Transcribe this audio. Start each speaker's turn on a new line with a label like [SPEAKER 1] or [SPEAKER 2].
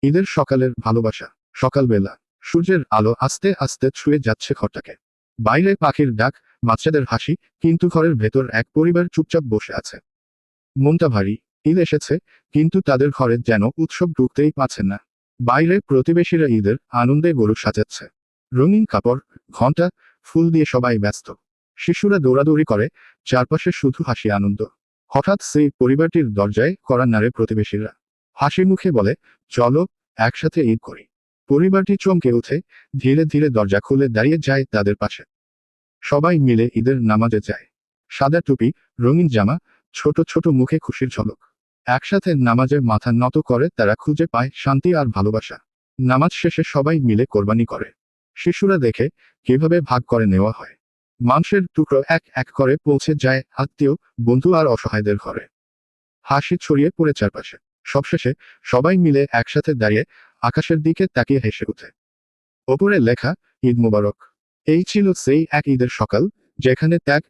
[SPEAKER 1] ঈদের সকালের ভালোবাসা। সকালবেলা সূর্যের আলো আস্তে আস্তে ছুঁয়ে যাচ্ছে ঘরটাকে। বাইরে পাখির ডাক, বাচ্চাদের হাসি, কিন্তু ঘরের ভেতর এক পরিবার চুপচাপ বসে আছে। মনটা ভারী। ঈদ এসেছে, কিন্তু তাদের ঘরে যেন উৎসব ঢুকতেই পারছে না। বাইরে প্রতিবেশীরা ঈদের আনন্দে গরু সাজাচ্ছে। রঙিন কাপড়, ঘণ্টা, ফুল দিয়ে সবাই ব্যস্ত। শিশুরা দৌড়াদৌড়ি করে, চারপাশে শুধু হাসি আনন্দ। হঠাৎ সেই পরিবারটির দরজায় কড়া নাড়ে প্রতিবেশীরা। হাসি মুখে বলে, চলো, একসাথে ঈদ করি। পরিবারটি চমকে ওঠে, ধীরে ধীরে দরজা খুলে দাঁড়িয়ে যায় তাদের পাশে। সবাই মিলে ঈদের নামাজে যায়। সাদা টুপি, রঙিন জামা, ছোট ছোট মুখে খুশির ঝলক। একসাথে নামাজে মাথা নত করে তারা খুঁজে পায় শান্তি আর ভালোবাসা। নামাজ শেষে সবাই মিলে কোরবানি করে। শিশুরা দেখে কিভাবে ভাগ করে নেওয়া হয়। মাংসের টুকরো এক এক করে পৌঁছে যায় আত্মীয়, বন্ধু আর অসহায়দের ঘরে। হাসি ছড়িয়ে পড়ে চারপাশে। সবশেষে সবাই মিলে একসাথে দাঁড়িয়ে আকাশের দিকে তাকিয়ে হেসে ওঠে। ওপরে লেখা, ঈদ মোবারক। এই ছিল সেই এক ঈদের সকাল, যেখানে ত্যাগ,